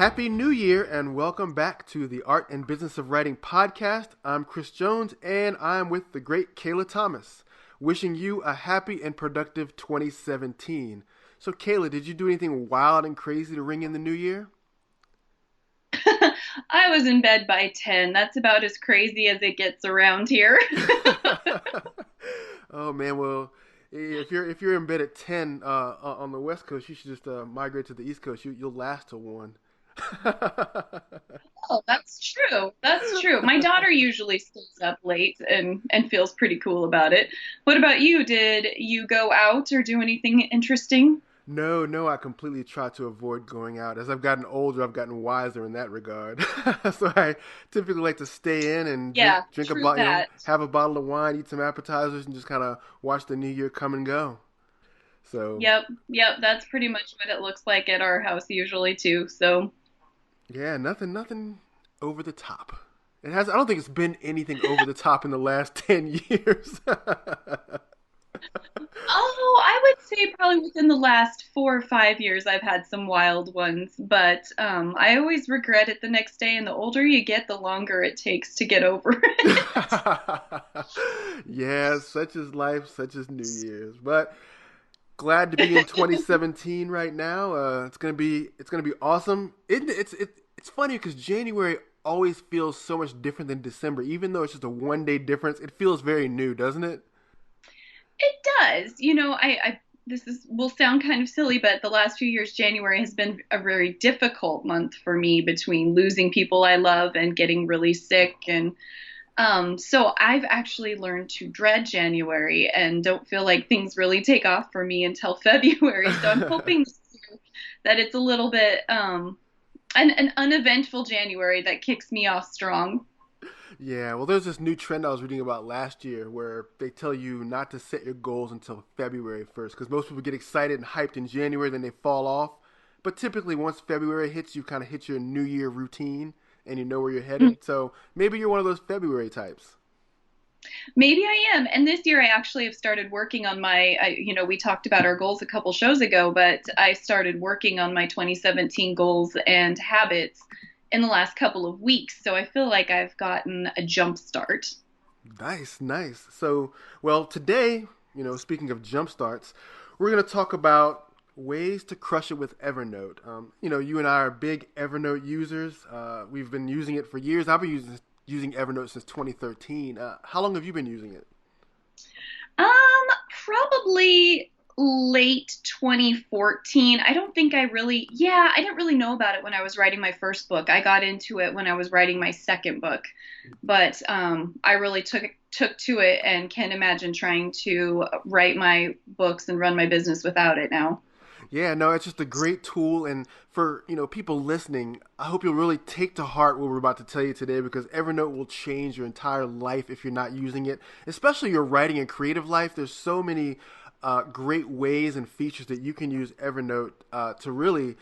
Happy New Year and welcome back to the Art and Business of Writing podcast. I'm Chris Jones and I'm with the great Kayla Thomas, wishing you a happy and productive 2017. So Kayla, did you do anything wild and crazy to ring in the new year? I was in bed by 10. That's about as crazy as it gets around here. Oh man, well, if you're in bed at 10 on the West Coast, you should just migrate to the East Coast. You'll last till 1. Oh, that's true. That's true. My daughter usually stays up late and feels pretty cool about it. What about you? Did you go out or do anything interesting? No, no, I completely try to avoid going out. As I've gotten older, I've gotten wiser in that regard. So I typically like to stay in and Yeah, drink a true bottle, that. have a bottle of wine, eat some appetizers, and just kind of watch the new year come and go. So Yep, that's pretty much what it looks like at our house usually too. So, yeah, nothing over the top. It has. I don't think it's been anything over the top in the last 10 years. oh, I would say probably within the last 4 or 5 years, I've had some wild ones, but I always regret it the next day. And the older you get, the longer it takes to get over it. Yeah, such is life, such is New Year's. But glad to be in 2017 right now. It's gonna be awesome. It's funny because January always feels so much different than December, even though it's just a 1 day difference. It feels very new, doesn't it? It does. This is will sound kind of silly, but the last few years, January has been a very difficult month for me between losing people I love and getting really sick. And so I've actually learned to dread January and don't feel like things really take off for me until February. So I'm hoping this year that it's a little bit an uneventful January that kicks me off strong. Yeah, well, there's this new trend I was reading about last year where they tell you not to set your goals until February 1st because most people get excited and hyped in January, then they fall off. But typically, once February hits, you kind of hit your New Year routine and you know where you're headed. So maybe you're one of those February types. Maybe I am. And this year I actually have started working on we talked about our goals a couple shows ago, but I started working on my 2017 goals and habits in the last couple of weeks. So I feel like I've gotten a jump start. Nice, nice. So, well, today, speaking of jump starts, we're going to talk about ways to crush it with Evernote. You and I are big Evernote users. We've been using it for years. I've been using Evernote since 2013. How long have you been using it? Um, Probably late 2014. I didn't really know about it when I was writing my first book. I got into it when I was writing my second book, but I really took to it and can't imagine trying to write my books and run my business without it now. Yeah, no, it's just a great tool, and for people listening, I hope you'll really take to heart what we're about to tell you today because Evernote will change your entire life if you're not using it, especially your writing and creative life. There's so many great ways and features that you can use Evernote to really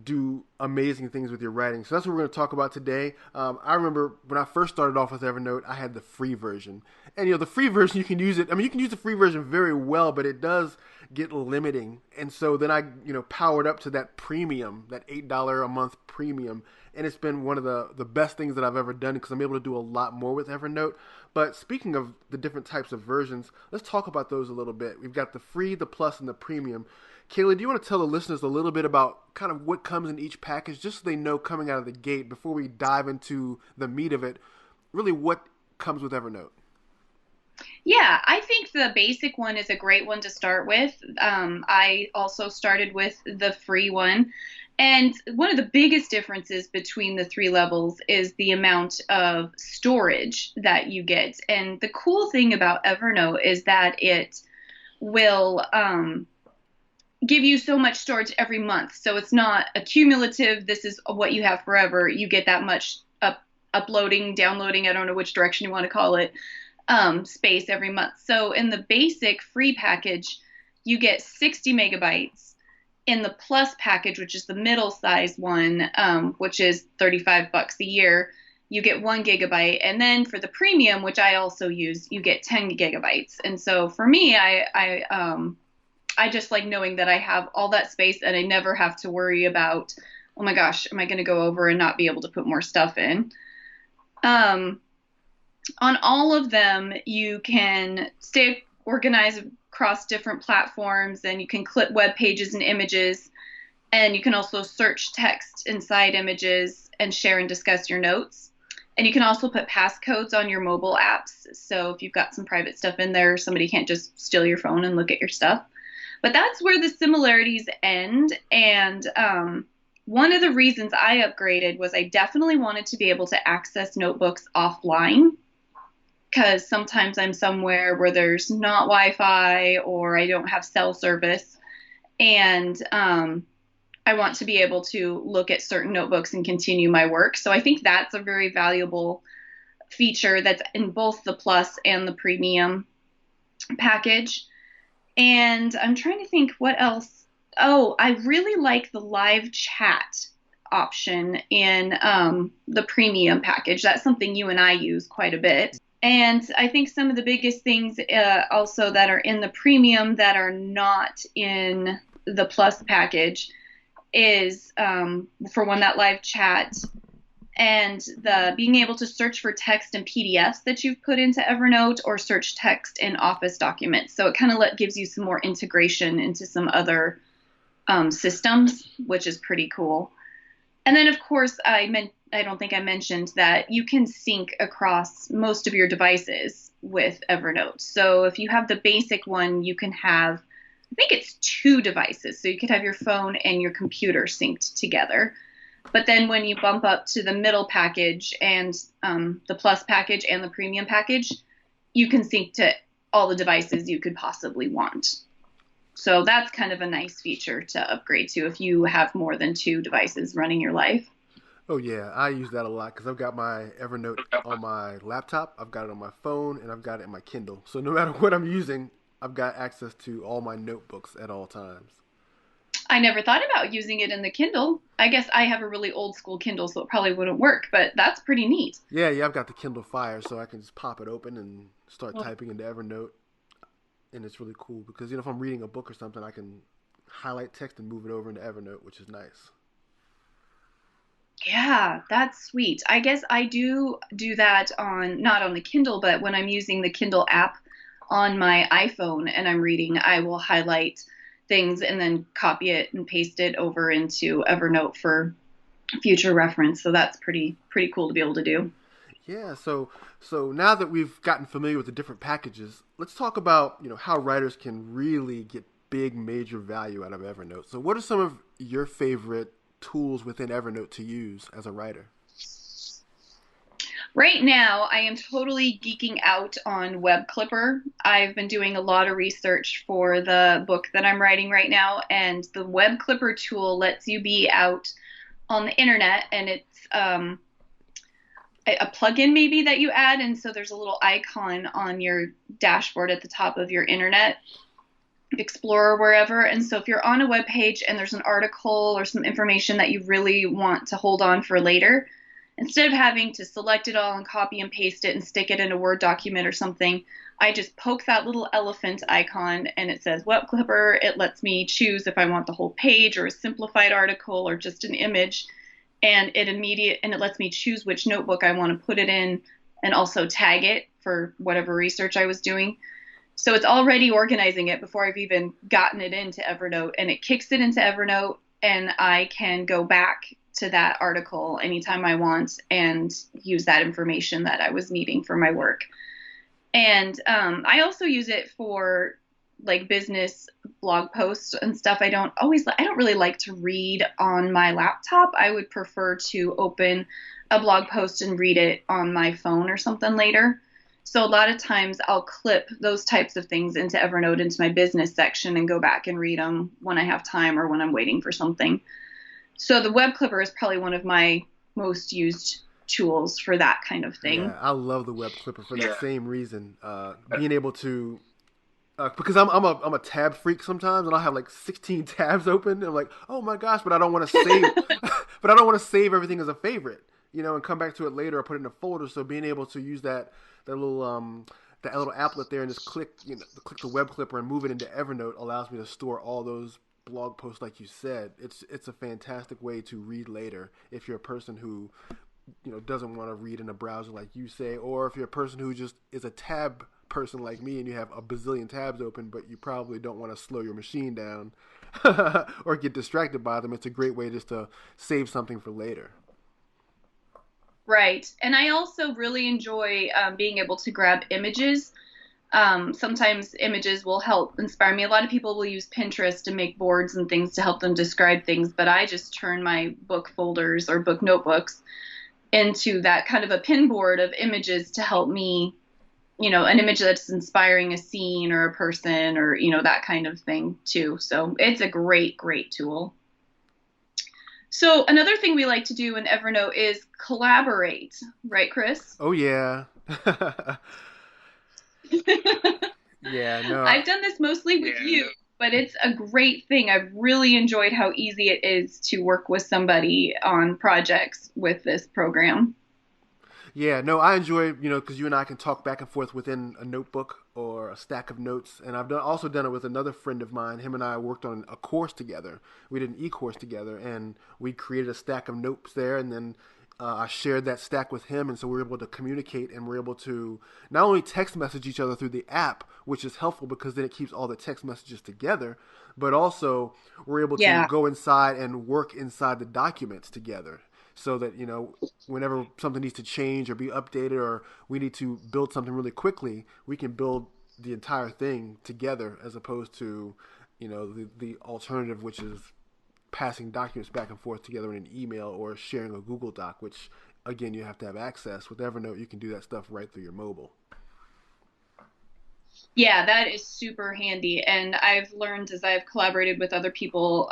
do amazing things with your writing. So that's what we're going to talk about today. I remember when I first started off with Evernote, I had the free version. And the free version, you can use it. I mean, you can use the free version very well, but it does get limiting. And so then I, powered up to that premium, that $8 a month premium. And it's been one of the best things that I've ever done because I'm able to do a lot more with Evernote. But speaking of the different types of versions, let's talk about those a little bit. We've got the free, the plus, and the premium. Kayla, do you want to tell the listeners a little bit about kind of what comes in each package, just so they know coming out of the gate before we dive into the meat of it, really what comes with Evernote? Yeah, I think the basic one is a great one to start with. I also started with the free one. And one of the biggest differences between the three levels is the amount of storage that you get. And the cool thing about Evernote is that it will give you so much storage every month. So it's not accumulative. This is what you have forever. You get that much uploading, downloading, I don't know which direction you want to call it, space every month. So in the basic free package, you get 60 megabytes. In the plus package, which is the middle size one, which is $35 a year, you get 1 gigabyte. And then for the premium, which I also use, you get 10 gigabytes. And so for me, I just like knowing that I have all that space and I never have to worry about oh my gosh, am I going to go over and not be able to put more stuff in? Um, on all of them, you can stay organized across different platforms, and you can clip web pages and images, and you can also search text inside images and share and discuss your notes. And you can also put passcodes on your mobile apps. So if you've got some private stuff in there, somebody can't just steal your phone and look at your stuff. But that's where the similarities end. And one of the reasons I upgraded was I definitely wanted to be able to access notebooks offline, because sometimes I'm somewhere where there's not Wi-Fi or I don't have cell service, and I want to be able to look at certain notebooks and continue my work. So I think that's a very valuable feature that's in both the Plus and the Premium package. And I'm trying to think what else. Oh, I really like the live chat option in the Premium package. That's something you and I use quite a bit. And I think some of the biggest things also that are in the Premium that are not in the Plus package is, for one, that live chat, and the being able to search for text and PDFs that you've put into Evernote, or search text in Office documents. So it kind of gives you some more integration into some other systems, which is pretty cool. And then, of course, I don't think I mentioned that you can sync across most of your devices with Evernote. So if you have the basic one, you can have, I think it's 2 devices. So you could have your phone and your computer synced together. But then when you bump up to the middle package and the Plus package and the Premium package, you can sync to all the devices you could possibly want. So that's kind of a nice feature to upgrade to if you have more than 2 devices running your life. Oh yeah, I use that a lot because I've got my Evernote on my laptop, I've got it on my phone, and I've got it in my Kindle. So no matter what I'm using, I've got access to all my notebooks at all times. I never thought about using it in the Kindle. I guess I have a really old school Kindle, so it probably wouldn't work, but that's pretty neat. Yeah, I've got the Kindle Fire, so I can just pop it open and start typing into Evernote, and it's really cool because if I'm reading a book or something, I can highlight text and move it over into Evernote, which is nice. Yeah, that's sweet. I guess I do that on, not on the Kindle, but when I'm using the Kindle app on my iPhone and I'm reading, I will highlight things and then copy it and paste it over into Evernote for future reference. So that's pretty cool to be able to do. Yeah, so now that we've gotten familiar with the different packages, let's talk about how writers can really get big major value out of Evernote. So what are some of your favorite tools within Evernote to use as a writer? Right now, I am totally geeking out on Web Clipper. I've been doing a lot of research for the book that I'm writing right now, and the Web Clipper tool lets you be out on the internet, and it's a plugin maybe that you add, and so there's a little icon on your dashboard at the top of your internet explorer, wherever. And so if you're on a web page and there's an article or some information that you really want to hold on for later, instead of having to select it all and copy and paste it and stick it in a Word document or something, I just poke that little elephant icon and it says Web Clipper. It lets me choose if I want the whole page or a simplified article or just an image, and it lets me choose which notebook I want to put it in, and also tag it for whatever research I was doing. So it's already organizing it before I've even gotten it into Evernote, and it kicks it into Evernote, and I can go back to that article anytime I want and use that information that I was needing for my work. And I also use it for like business blog posts and stuff. I don't really like to read on my laptop. I would prefer to open a blog post and read it on my phone or something later. So a lot of times I'll clip those types of things into Evernote, into my business section, and go back and read them when I have time or when I'm waiting for something. So the Web Clipper is probably one of my most used tools for that kind of thing. Yeah, I love the Web Clipper for that same reason. Being able to because I'm a tab freak sometimes, and I'll have like 16 tabs open. And I'm like, oh my gosh, but I don't want to save, but I don't want to save everything as a favorite, and come back to it later or put it in a folder. So being able to use that little applet there and just click the web clipper and move it into Evernote allows me to store all those blog post like you said. It's a fantastic way to read later if you're a person who doesn't want to read in a browser like you say, or if you're a person who just is a tab person like me and you have a bazillion tabs open, but you probably don't want to slow your machine down or get distracted by them. It's a great way just to save something for later. Right. And I also really enjoy being able to grab images. Sometimes images will help inspire me. A lot of people will use Pinterest to make boards and things to help them describe things, but I just turn my book folders or book notebooks into that kind of a pin board of images to help me, an image that's inspiring a scene or a person or, that kind of thing too. So it's a great, great tool. So another thing we like to do in Evernote is collaborate, right, Chris? Oh yeah. Yeah, no. I've done this mostly with you, but it's a great thing. I've really enjoyed how easy it is to work with somebody on projects with this program. Yeah, no, I enjoy, because you and I can talk back and forth within a notebook or a stack of notes. And also done it with another friend of mine. Him and I worked on a course together. We did an e-course together, and we created a stack of notes there. And then I shared that stack with him. And so we were able to communicate, and we're able to not only text message each other through the app, which is helpful because then it keeps all the text messages together, but also we're able to Yeah. go inside and work inside the documents together so that whenever something needs to change or be updated or we need to build something really quickly, we can build the entire thing together as opposed to the alternative, which is passing documents back and forth together in an email or sharing a Google Doc, which again you have to have access. With Evernote you can do that stuff right through your mobile. Yeah, that is super handy. And I've learned as I've collaborated with other people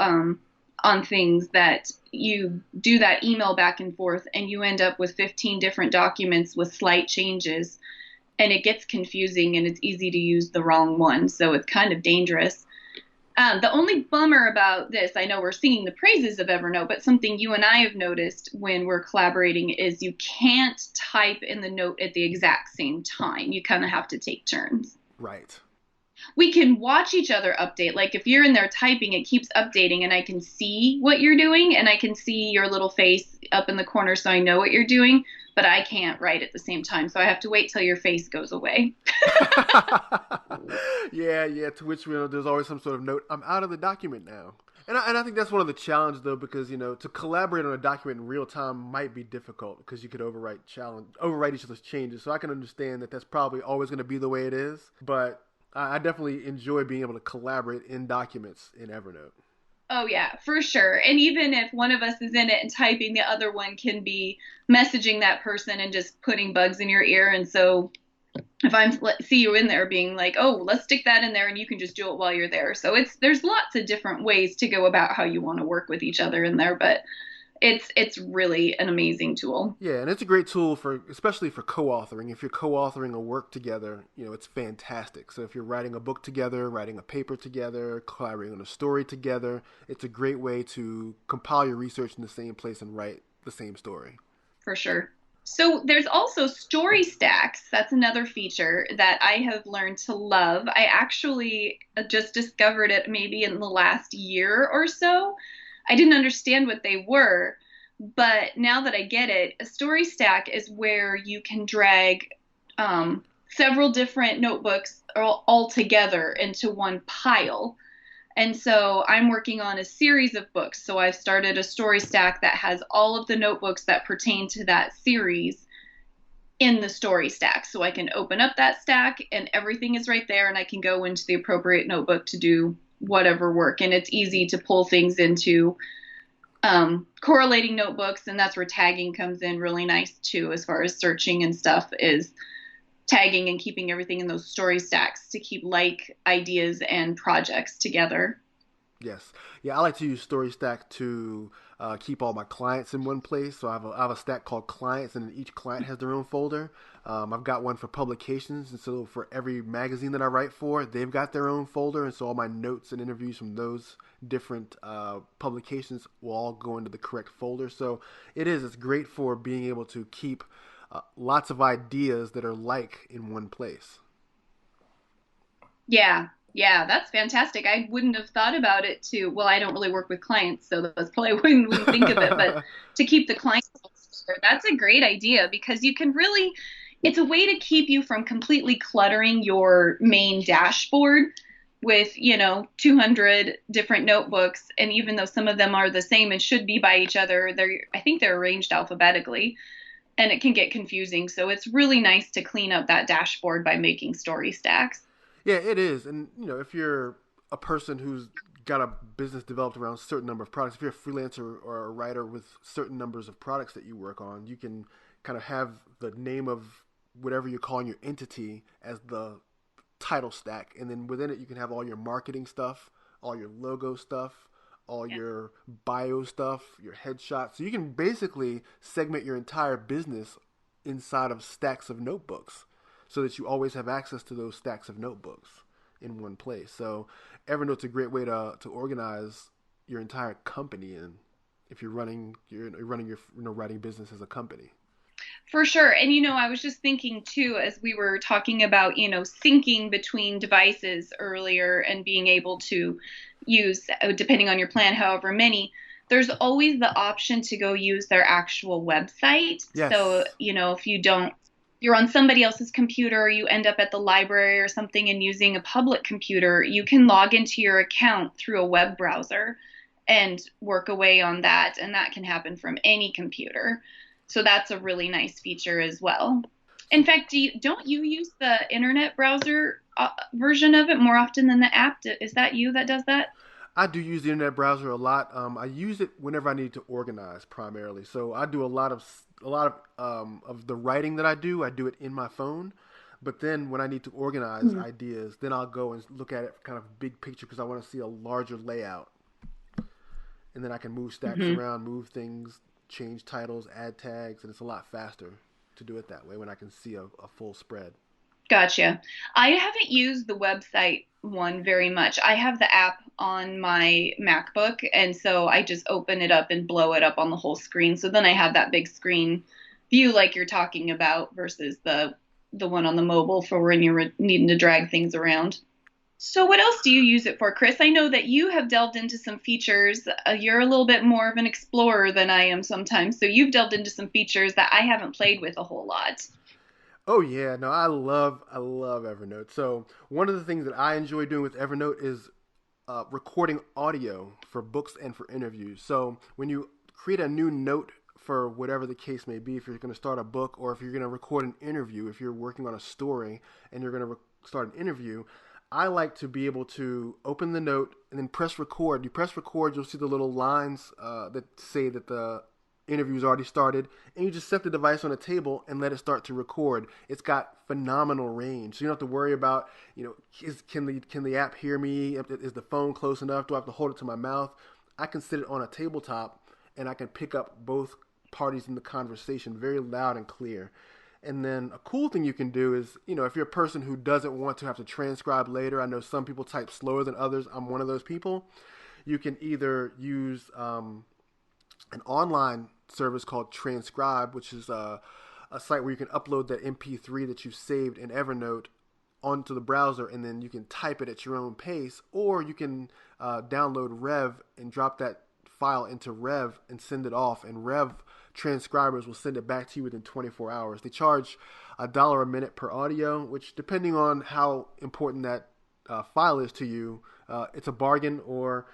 on things that you do that email back and forth and you end up with 15 different documents with slight changes. And it gets confusing and it's easy to use the wrong one. So it's kind of dangerous. The only bummer about this, I know we're singing the praises of Evernote, but something you and I have noticed when we're collaborating is you can't type in the note at the exact same time. You kind of have to take turns. Right. We can watch each other update. Like if you're in there typing, it keeps updating and I can see what you're doing and I can see your little face up in the corner so I know what you're doing, but I can't write at the same time. So I have to wait till your face goes away. Yeah, yeah. To which there's always some sort of note. I'm out of the document now. And I think that's one of the challenges though, because to collaborate on a document in real time might be difficult because you could overwrite each other's changes. So I can understand that that's probably always going to be the way it is. But I definitely enjoy being able to collaborate in documents in Evernote. Oh yeah, for sure. And even if one of us is in it and typing, the other one can be messaging that person and just putting bugs in your ear. And so if I see you in there being like, oh, let's stick that in there and you can just do it while you're there. So there's lots of different ways to go about how you want to work with each other in there, but it's really an amazing tool. Yeah, and it's a great tool especially for co-authoring. If you're co-authoring a work together, it's fantastic. So if you're writing a book together, writing a paper together, collaborating on a story together, it's a great way to compile your research in the same place and write the same story. For sure. So there's also story stacks. That's another feature that I have learned to love. I actually just discovered it maybe in the last year or so. I didn't understand what they were, but now that I get it, a story stack is where you can drag several different notebooks all together into one pile. And so I'm working on a series of books. So I've started a story stack that has all of the notebooks that pertain to that series in the story stack. So I can open up that stack and everything is right there and I can go into the appropriate notebook to do whatever work. And it's easy to pull things into correlating notebooks. And that's where tagging comes in really nice too, as far as searching and stuff is tagging and keeping everything in those story stacks to keep like ideas and projects together. Yes. Yeah, I like to use Story Stack to keep all my clients in one place. So I have a stack called clients, and each client has their own folder. I've got one for publications, and so for every magazine that I write for, they've got their own folder, and so all my notes and interviews from those different publications will all go into the correct folder. So it's great for being able to keep lots of ideas that are in one place. Yeah. Yeah, that's fantastic. I wouldn't have thought about it to, well, I don't really work with clients, so that's probably I wouldn't think of it, but to keep the clients together, that's a great idea because you can really, it's a way to keep you from completely cluttering your main dashboard with, 200 different notebooks. And even though some of them are the same and should be by each other, I think they're arranged alphabetically and it can get confusing. So it's really nice to clean up that dashboard by making story stacks. Yeah, it is. And, if you're a person who's got a business developed around a certain number of products, if you're a freelancer or a writer with certain numbers of products that you work on, you can kind of have the name of whatever you're calling your entity as the title stack. And then within it, you can have all your marketing stuff, all your logo stuff, all Yeah. your bio stuff, your headshots. So you can basically segment your entire business inside of stacks of notebooks so that you always have access to those stacks of notebooks in one place. So Evernote's a great way to organize your entire company and if you're running your writing business as a company. For sure. And I was just thinking too, as we were talking about, syncing between devices earlier and being able to use, depending on your plan, however many, there's always the option to go use their actual website. So, Yes. if you don't, you're on somebody else's computer, or you end up at the library or something and using a public computer, you can log into your account through a web browser and work away on that. And that can happen from any computer. So that's a really nice feature as well. In fact, don't you use the internet browser version of it more often than the app? Is that you that does that? I do use the internet browser a lot. I use it whenever I need to organize primarily. So I do a lot of the writing that I do it in my phone. But then when I need to organize Mhm. ideas, then I'll go and look at it kind of big picture because I want to see a larger layout. And then I can move stacks Mhm. around, move things, change titles, add tags, and it's a lot faster to do it that way when I can see a full spread. Gotcha. I haven't used the website one very much. I have the app on my MacBook, and so I just open it up and blow it up on the whole screen. So then I have that big screen view like you're talking about versus the one on the mobile for when you're needing to drag things around. So, what else do you use it for, Chris? I know that you have delved into some features. You're a little bit more of an explorer than I am sometimes. So, you've delved into some features that I haven't played with a whole lot. Oh yeah, no, I love Evernote. So one of the things that I enjoy doing with Evernote is recording audio for books and for interviews. So when you create a new note for whatever the case may be, if you're going to start a book or if you're going to record an interview, if you're working on a story and you're going to start an interview, I like to be able to open the note and then press record. You press record, you'll see the little lines that say that the interview's already started, and you just set the device on a table and let it start to record. It's got phenomenal range, so you don't have to worry about, can the app hear me? Is the phone close enough? Do I have to hold it to my mouth? I can sit it on a tabletop, and I can pick up both parties in the conversation very loud and clear. And then a cool thing you can do is, if you're a person who doesn't want to have to transcribe later, I know some people type slower than others. I'm one of those people. You can either use an online service called Transcribe, which is a site where you can upload that MP3 that you've saved in Evernote onto the browser, and then you can type it at your own pace, or you can download Rev and drop that file into Rev and send it off, and Rev transcribers will send it back to you within 24 hours. They charge $1 a minute per audio, which depending on how important that file is to you, it's a bargain or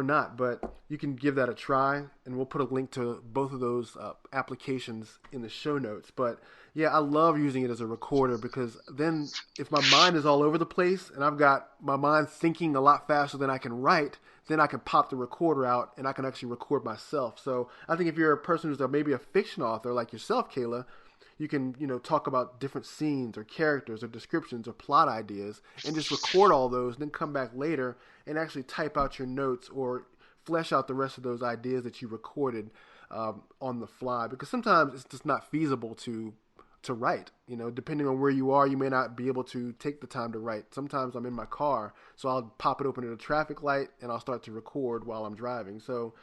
not, but you can give that a try, and we'll put a link to both of those applications in the show notes. But yeah, I love using it as a recorder because then if my mind is all over the place and I've got my mind thinking a lot faster than I can write, then I can pop the recorder out and I can actually record myself. So I think if you're a person who's maybe a fiction author like yourself, Kayla, you can talk about different scenes or characters or descriptions or plot ideas and just record all those and then come back later and actually type out your notes or flesh out the rest of those ideas that you recorded on the fly, because sometimes it's just not feasible to write. Depending on where you are, you may not be able to take the time to write. Sometimes I'm in my car, so I'll pop it open at a traffic light and I'll start to record while I'm driving. So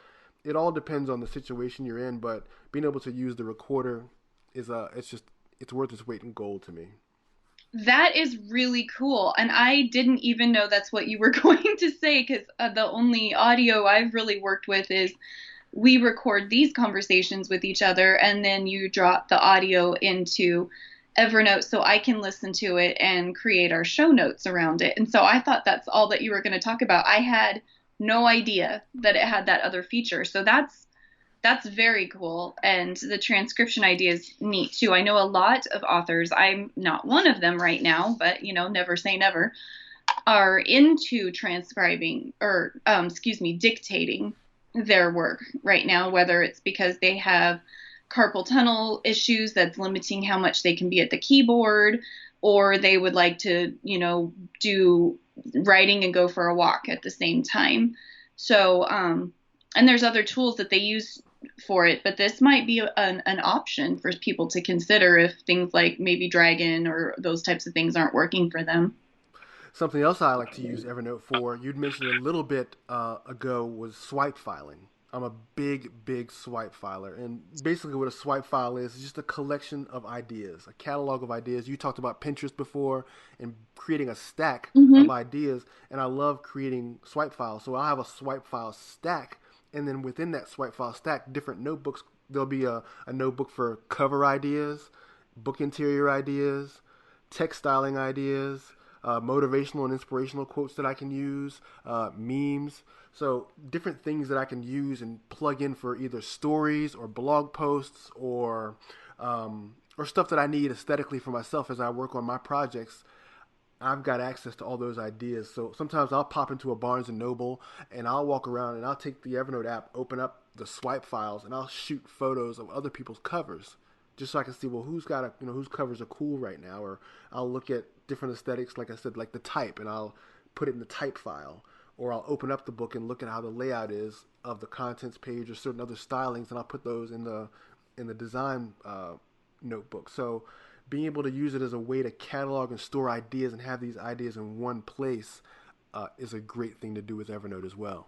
it all depends on the situation you're in, but being able to use the recorder it's worth its weight in gold to me. That is really cool. And I didn't even know that's what you were going to say because the only audio I've really worked with is we record these conversations with each other and then you drop the audio into Evernote so I can listen to it and create our show notes around it. And so I thought that's all that you were going to talk about. I had no idea that it had that other feature. So that's very cool. And the transcription idea is neat too. I know a lot of authors, I'm not one of them right now, but never say never, are into transcribing or, excuse me, dictating their work right now, whether it's because they have carpal tunnel issues that's limiting how much they can be at the keyboard, or they would like to, do writing and go for a walk at the same time. So, and there's other tools that they use for it, but this might be an option for people to consider if things like maybe Dragon or those types of things aren't working for them. Something else I like to use Evernote for, you'd mentioned a little bit ago, was swipe filing. I'm a big swipe filer. And basically, what a swipe file is just a collection of ideas, a catalog of ideas. You talked about Pinterest before and creating a stack of Mm-hmm. ideas. And I love creating swipe files. So I'll have a swipe file stack. And then within that swipe file stack, different notebooks. There'll be a notebook for cover ideas, book interior ideas, text styling ideas, motivational and inspirational quotes that I can use, memes. So different things that I can use and plug in for either stories or blog posts or stuff that I need aesthetically for myself as I work on my projects. I've got access to all those ideas. So sometimes I'll pop into a Barnes and Noble and I'll walk around and I'll take the Evernote app, open up the swipe files, and I'll shoot photos of other people's covers just so I can see, well, whose covers are cool right now, or I'll look at different aesthetics, like I said, like the type, and I'll put it in the type file, or I'll open up the book and look at how the layout is of the contents page or certain other stylings, and I'll put those in the design notebook. So being able to use it as a way to catalog and store ideas and have these ideas in one place is a great thing to do with Evernote as well.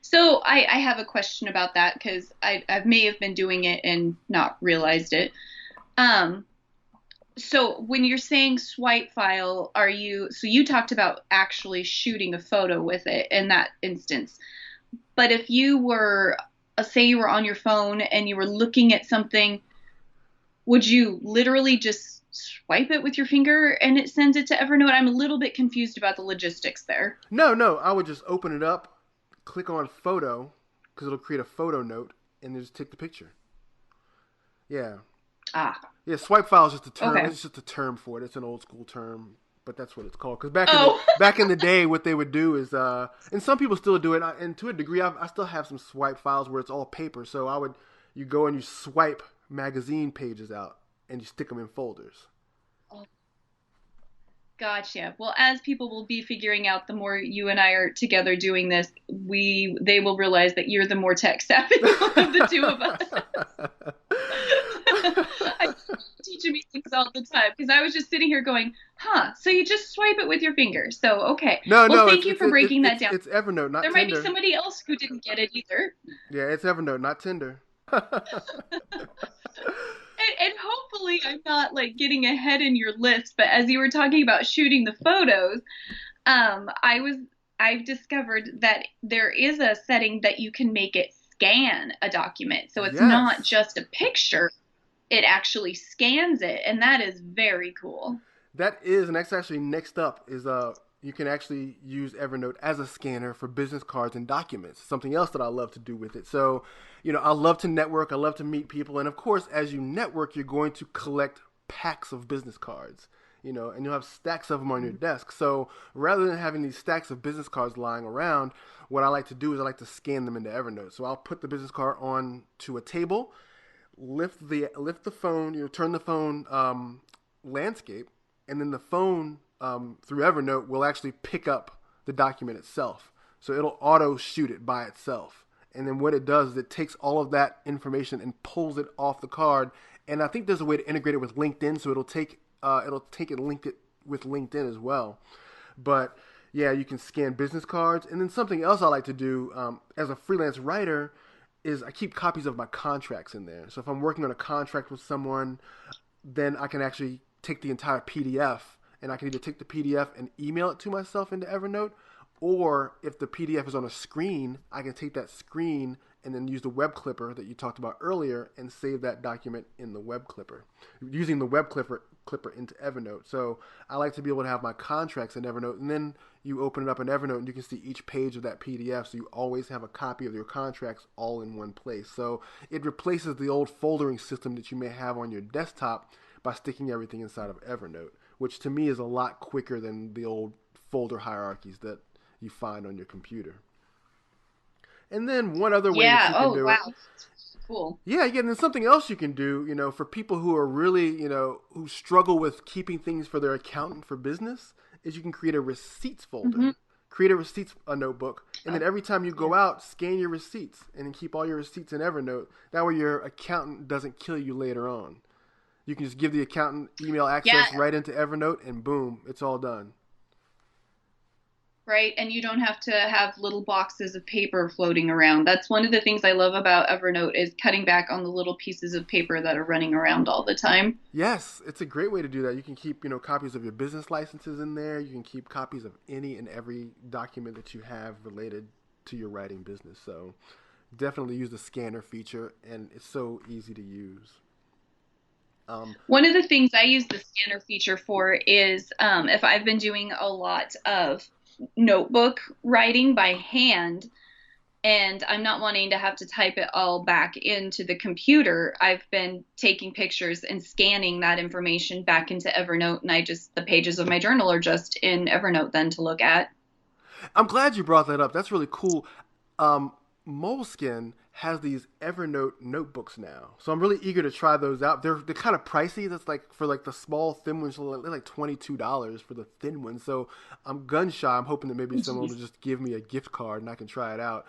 So I have a question about that because I may have been doing it and not realized it. Um, so when you're saying swipe file, so you talked about actually shooting a photo with it in that instance. But if you were, say you were on your phone and you were looking at something, would you literally just swipe it with your finger and it sends it to Evernote? I'm a little bit confused about the logistics there. No, I would just open it up, click on photo, because it'll create a photo note, and then just take the picture. Yeah. Ah, Yeah, swipe file is just a term. okay. It's just a term for it. It's an old school term, but that's what it's called. Because Oh, back in the day, what they would do is, and some people still do it, and to a degree, I still have some swipe files where it's all paper. So you go and you swipe magazine pages out, and you stick them in folders. gotcha. Well, as people will be figuring out, the more you and I are together doing this, they will realize that you're the more tech savvy one of the two of us. I teach me things all the time because I was just sitting here going, "Huh? So you just swipe it with your finger?" So okay. No, Well, no, thank you for breaking that down. it's Evernote, not There might be Tinder. somebody else who didn't get it either. Yeah, it's Evernote, not Tinder. And hopefully I'm not like getting ahead in your list, but as you were talking about shooting the photos, um, I was I've discovered that there is a setting that you can make it scan a document. So it's not Yes. just a picture, it actually scans it, and that is very cool. That is, and that's actually next up is you can actually use Evernote as a scanner for business cards and documents. Something else that I love to do with it. So, I love to network. I love to meet people, and of course, as you network, you're going to collect packs of business cards. And you'll have stacks of them on your desk. So rather than having these stacks of business cards lying around, what I like to do is I like to scan them into Evernote. So I'll put the business card on to a table, lift the phone, turn the phone landscape, and then the phone through Evernote will actually pick up the document itself. So it'll auto shoot it by itself. And then what it does is it takes all of that information and pulls it off the card. And I think there's a way to integrate it with LinkedIn, so it'll take it link it with LinkedIn as well. But yeah, you can scan business cards. And then something else I like to do as a freelance writer is I keep copies of my contracts in there. So if I'm working on a contract with someone, then I can actually take the entire PDF, and I can either take the PDF and email it to myself into Evernote, or if the PDF is on a screen, I can take that screen and then use the web clipper that you talked about earlier and save that document in the web clipper, using the web clipper into Evernote. So I like to be able to have my contracts in Evernote, and then you open it up in Evernote and you can see each page of that PDF, so you always have a copy of your contracts all in one place. So it replaces the old foldering system that you may have on your desktop by sticking everything inside of Evernote, which to me is a lot quicker than the old folder hierarchies that you find on your computer. And then one other way that Yeah. you can Oh, do it, wow. Cool. yeah, again, there's something else you can do, for people who are really, who struggle with keeping things for their accountant for business, is you can create a receipts folder. Mm-hmm. Create a receipts notebook, and then every time you Yeah. go out, scan your receipts, and then keep all your receipts in Evernote. That way your accountant doesn't kill you later on. You can just give the accountant email Yeah. access right into Evernote, and boom, it's all done. Right. And you don't have to have little boxes of paper floating around. That's one of the things I love about Evernote is cutting back on the little pieces of paper that are running around all the time. Yes, it's a great way to do that. You can keep, copies of your business licenses in there. You can keep copies of any and every document that you have related to your writing business. So definitely use the scanner feature, and it's so easy to use. One of the things I use the scanner feature for is if I've been doing a lot of notebook writing by hand and I'm not wanting to have to type it all back into the computer, I've been taking pictures and scanning that information back into Evernote, and the pages of my journal are just in Evernote then to look at. I'm glad you brought that up. That's really cool. Moleskin has these Evernote notebooks now, so I'm really eager to try those out. They're kind of pricey. That's like for like the small thin ones, they're like $22 for the thin ones. So I'm gun shy. I'm hoping that maybe someone will just give me a gift card and I can try it out.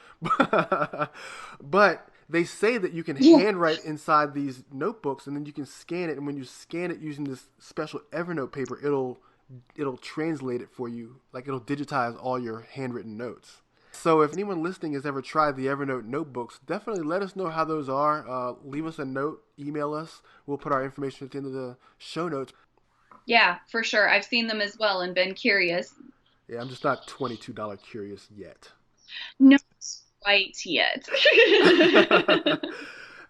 But they say that you can Yeah. handwrite inside these notebooks, and then you can scan it. And when you scan it using this special Evernote paper, it'll translate it for you. Like it'll digitize all your handwritten notes. So if anyone listening has ever tried the Evernote notebooks, definitely let us know how those are. Leave us a note, email us. We'll put our information at the end of the show notes. Yeah, for sure. I've seen them as well and been curious. Yeah, I'm just not $22 curious yet. No, quite yet.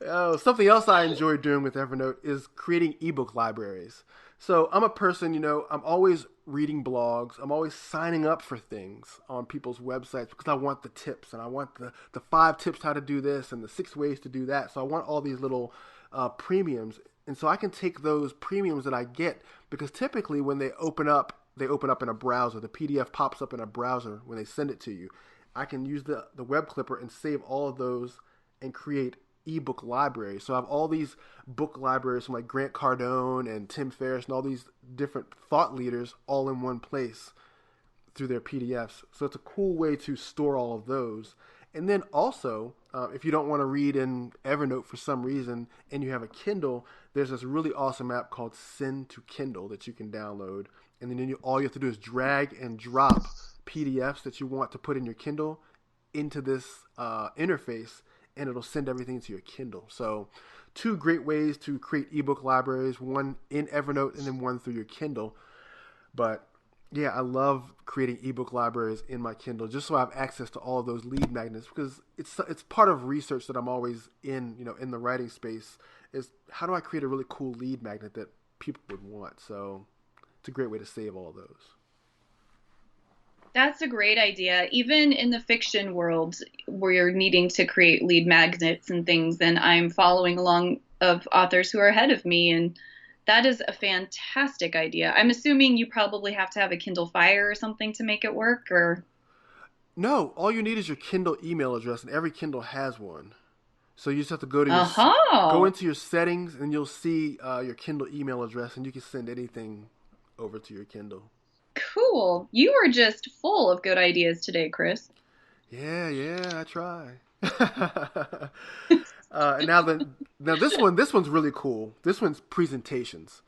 Oh, something else I enjoy doing with Evernote is creating ebook libraries. So I'm a person, I'm always reading blogs. I'm always signing up for things on people's websites because I want the tips, and I want the 5 tips how to do this and the 6 ways to do that. So I want all these little premiums. And so I can take those premiums that I get, because typically when they open up in a browser. The PDF pops up in a browser when they send it to you. I can use the web clipper and save all of those and create ebook libraries. So I have all these book libraries from like Grant Cardone and Tim Ferriss and all these different thought leaders all in one place through their PDFs. So it's a cool way to store all of those. And then also, if you don't want to read in Evernote for some reason and you have a Kindle, there's this really awesome app called Send to Kindle that you can download. And then all you have to do is drag and drop PDFs that you want to put in your Kindle into this interface, and it'll send everything to your Kindle. So 2 great ways to create ebook libraries, one in Evernote and then one through your Kindle. But yeah, I love creating ebook libraries in my Kindle just so I have access to all of those lead magnets, because it's part of research that I'm always in the writing space, is how do I create a really cool lead magnet that people would want. So it's a great way to save all of those. That's a great idea. Even in the fiction world where you're needing to create lead magnets and things, and I'm following along of authors who are ahead of me, and that is a fantastic idea. I'm assuming you probably have to have a Kindle Fire or something to make it work, or No, all you need is your Kindle email address, and every Kindle has one. So you just have to go uh-huh. into your settings, and you'll see your Kindle email address, and you can send anything over to your Kindle. Cool. You are just full of good ideas today, Chris. Yeah, I try. And now this one's really cool. This one's presentations.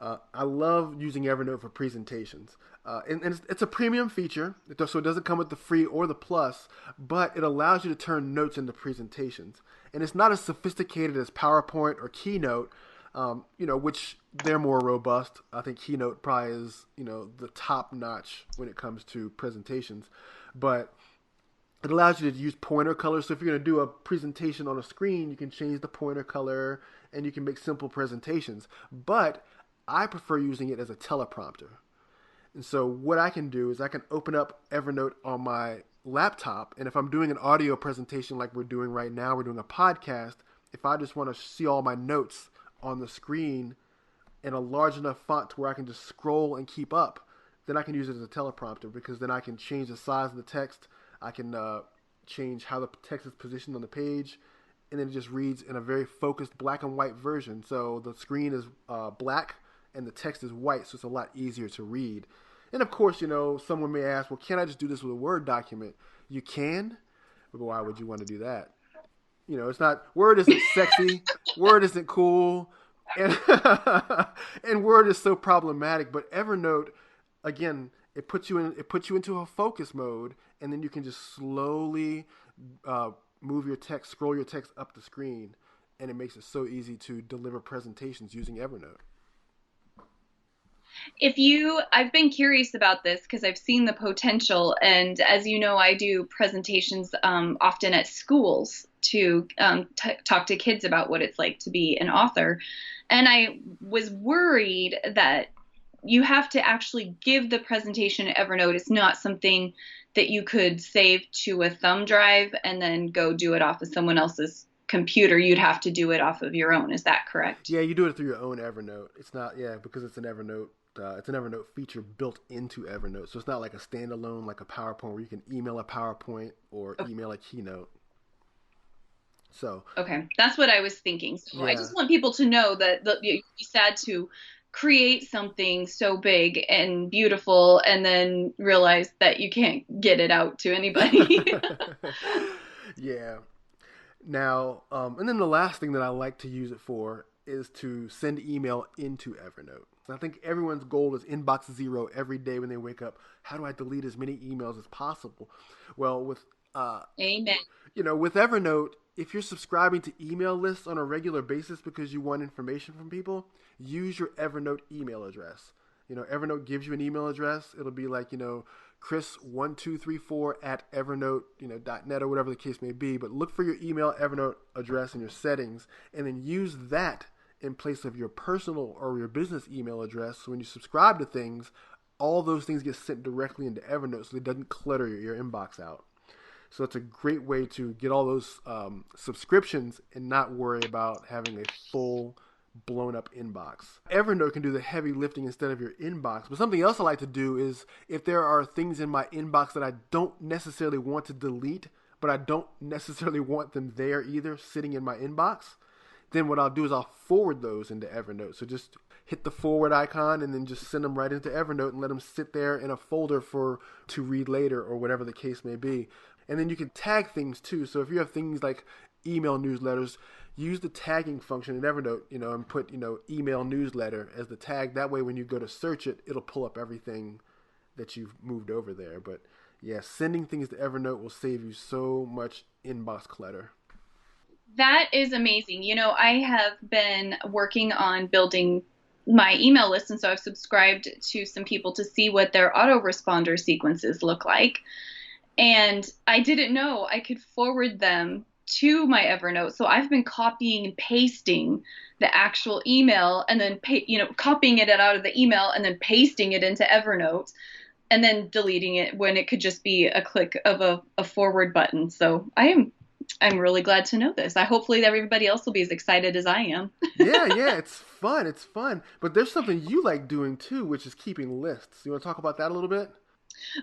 I love using Evernote for presentations. And it's a premium feature, so it doesn't come with the free or the plus, but it allows you to turn notes into presentations. And it's not as sophisticated as PowerPoint or Keynote, which they're more robust. I think Keynote probably is, the top notch when it comes to presentations. But it allows you to use pointer colors. So if you're going to do a presentation on a screen, you can change the pointer color and you can make simple presentations. But I prefer using it as a teleprompter. And so what I can do is I can open up Evernote on my laptop. And if I'm doing an audio presentation like we're doing right now, we're doing a podcast, if I just want to see all my notes on the screen in a large enough font to where I can just scroll and keep up, then I can use it as a teleprompter, because then I can change the size of the text. I can change how the text is positioned on the page, and then it just reads in a very focused black and white version. So the screen is black and the text is white, so it's a lot easier to read. And of course, someone may ask, well, can't I just do this with a Word document? You can, but why would you want to do that? It's not, Word isn't sexy, Word isn't cool, and, and Word is so problematic. But Evernote, again, it puts you into a focus mode, and then you can just slowly move your text, scroll your text up the screen, and it makes it so easy to deliver presentations using Evernote. I've been curious about this because I've seen the potential, and as you know, I do presentations often at schools to talk to kids about what it's like to be an author. And I was worried that you have to actually give the presentation to Evernote. It's not something that you could save to a thumb drive and then go do it off of someone else's computer. You'd have to do it off of your own. Is that correct? Yeah, you do it through your own Evernote. It's not, yeah, because it's an Evernote. It's an Evernote feature built into Evernote, so it's not like a standalone, like a PowerPoint, where you can email a PowerPoint or email a Keynote. So okay, that's what I was thinking. So I yeah, just want people to know that you had to create something so big and beautiful and then realize that you can't get it out to anybody. yeah. Now, and then the last thing that I like to use it for is to send email into Evernote. I think everyone's goal is inbox zero every day when they wake up. How do I delete as many emails as possible? Well, Amen. with Evernote, if you're subscribing to email lists on a regular basis because you want information from people, use your Evernote email address. Evernote gives you an email address. It'll be like, Chris1234 at Evernote, .net or whatever the case may be. But look for your email Evernote address in your settings, and then use that in place of your personal or your business email address. So when you subscribe to things, all those things get sent directly into Evernote, so it doesn't clutter your inbox out. So it's a great way to get all those subscriptions and not worry about having a full blown up inbox. Evernote can do the heavy lifting instead of your inbox. But something else I like to do is, if there are things in my inbox that I don't necessarily want to delete, but I don't necessarily want them there either, sitting in my inbox, then what I'll do is I'll forward those into Evernote. So just hit the forward icon and then just send them right into Evernote and let them sit there in a folder to read later, or whatever the case may be. And then you can tag things too. So if you have things like email newsletters, use the tagging function in Evernote, and put, email newsletter as the tag. That way when you go to search it, it'll pull up everything that you've moved over there. But yeah, sending things to Evernote will save you so much inbox clutter. That is amazing. I have been working on building my email list, and so I've subscribed to some people to see what their autoresponder sequences look like. And I didn't know I could forward them to my Evernote. So I've been copying and pasting the actual email, and then copying it out of the email and then pasting it into Evernote, and then deleting it when it could just be a click of a forward button. So I'm really glad to know this. Hopefully everybody else will be as excited as I am. Yeah, it's fun. It's fun. But there's something you like doing too, which is keeping lists. You want to talk about that a little bit?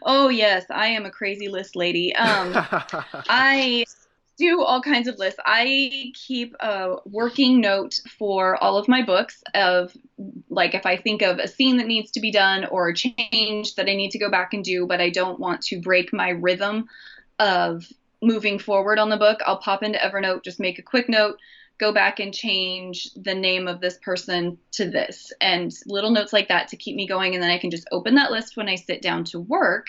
Oh yes, I am a crazy list lady. I do all kinds of lists. I keep a working note for all of my books of, like, if I think of a scene that needs to be done or a change that I need to go back and do, but I don't want to break my rhythm of moving forward on the book, I'll pop into Evernote, just make a quick note, go back and change the name of this person to this, and little notes like that to keep me going. And then I can just open that list when I sit down to work,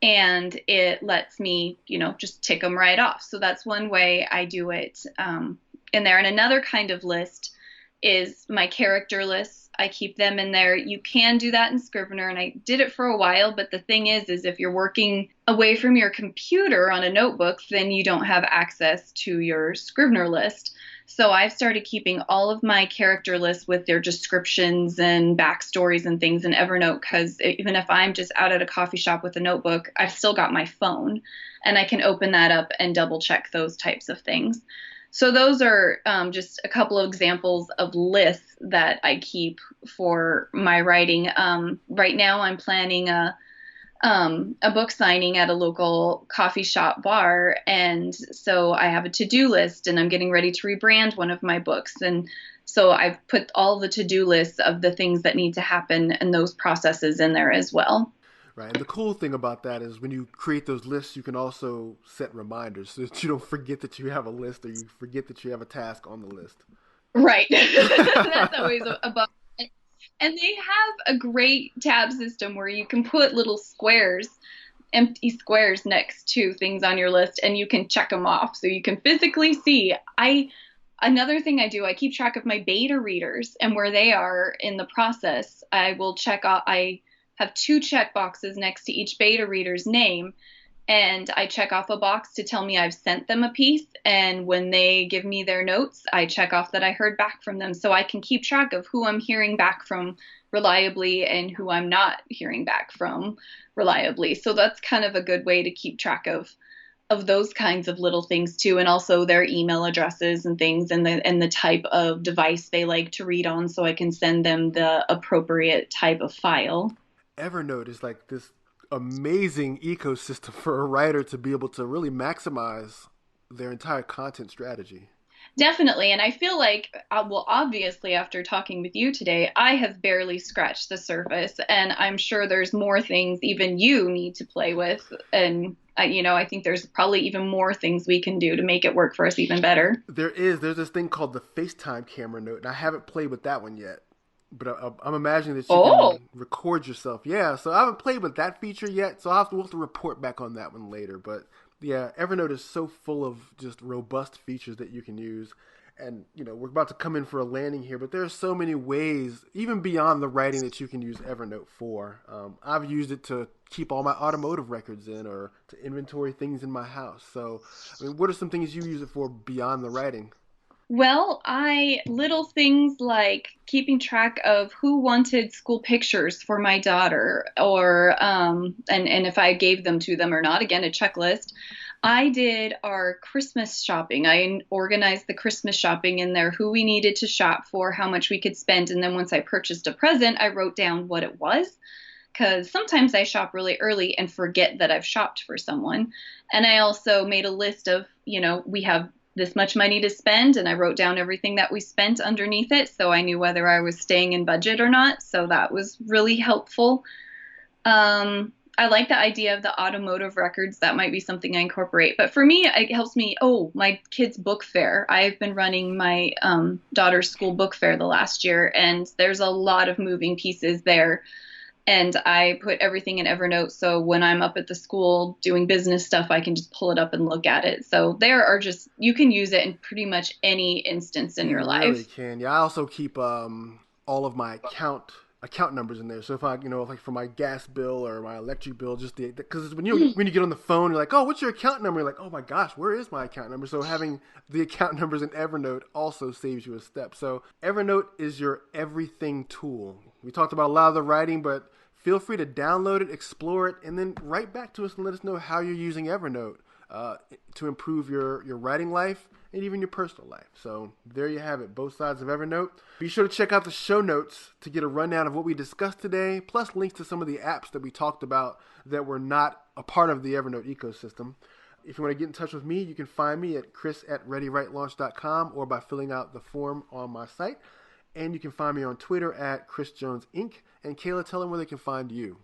and it lets me, just tick them right off. So that's one way I do it in there. And another kind of list is my character lists. I keep them in there. You can do that in Scrivener, and I did it for a while, but the thing is if you're working away from your computer on a notebook, then you don't have access to your Scrivener list. So I've started keeping all of my character lists with their descriptions and backstories and things in Evernote, because even if I'm just out at a coffee shop with a notebook, I've still got my phone and I can open that up and double check those types of things. So those are just a couple of examples of lists that I keep for my writing. Right now, I'm planning a book signing at a local coffee shop bar, and so I have a to-do list, and I'm getting ready to rebrand one of my books, and so I've put all the to-do lists of the things that need to happen and those processes in there as well. Right. And the cool thing about that is when you create those lists, you can also set reminders so that you don't forget that you have a list or you forget that you have a task on the list. Right. That's always a bummer. And they have a great tab system where you can put little squares, empty squares next to things on your list, and you can check them off so you can physically see. Another thing I do, I keep track of my beta readers and where they are in the process. I will check off, I have two check boxes next to each beta reader's name, and I check off a box to tell me I've sent them a piece. And when they give me their notes, I check off that I heard back from them, so I can keep track of who I'm hearing back from reliably and who I'm not hearing back from reliably. So that's kind of a good way to keep track of those kinds of little things too, and also their email addresses and things, and the type of device they like to read on, so I can send them the appropriate type of file. Evernote is like this amazing ecosystem for a writer to be able to really maximize their entire content strategy. Definitely. And I feel like, well, obviously, after talking with you today, I have barely scratched the surface. And I'm sure there's more things even you need to play with. And, I think there's probably even more things we can do to make it work for us even better. There's this thing called the FaceTime camera note, and I haven't played with that one yet. But I'm imagining that you Oh, can record yourself. Yeah, so I haven't played with that feature yet, so we'll have to report back on that one later. But yeah, Evernote is so full of just robust features that you can use. And, we're about to come in for a landing here, but there are so many ways, even beyond the writing, that you can use Evernote for. I've used it to keep all my automotive records in or to inventory things in my house. So, I mean, what are some things you use it for beyond the writing? well, little things like keeping track of who wanted school pictures for my daughter, or and if I gave them to them or not. Again, a checklist. I did our Christmas shopping. I organized the Christmas shopping in there, who we needed to shop for, how much we could spend, and then once I purchased a present, I wrote down what it was. Because sometimes I shop really early and forget that I've shopped for someone. And I also made a list of, we have this much money to spend, and I wrote down everything that we spent underneath it, so I knew whether I was staying in budget or not. So that was really helpful. I like the idea of the automotive records. That might be something I incorporate. But for me, it helps me. Oh, my kids' book fair. I've been running my daughter's school book fair the last year, and there's a lot of moving pieces there. And I put everything in Evernote, so when I'm up at the school doing business stuff, I can just pull it up and look at it. So you can use it in pretty much any instance in You your really life. can. Yeah, I also keep all of my account numbers in there. So if I, like for my gas bill or my electric bill, just because when you get on the phone, you're like, oh, what's your account number? You're like, oh my gosh, where is my account number? So having the account numbers in Evernote also saves you a step. So Evernote is your everything tool. We talked about a lot of the writing, but feel free to download it, explore it, and then write back to us and let us know how you're using Evernote to improve your writing life and even your personal life. So there you have it, both sides of Evernote. Be sure to check out the show notes to get a rundown of what we discussed today, plus links to some of the apps that we talked about that were not a part of the Evernote ecosystem. If you want to get in touch with me, you can find me at chris@readywritelaunch.com or by filling out the form on my site. And you can find me on Twitter at Chris Jones Inc. And Kayla, tell them where they can find you.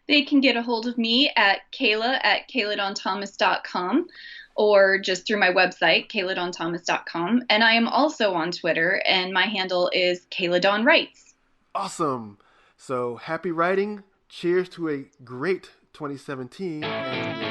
They can get a hold of me at kayla@kayladonthomas.com, or just through my website, kayladonthomas.com. And I am also on Twitter, and my handle is kayladonwrites. Awesome. So happy writing. Cheers to a great 2017. And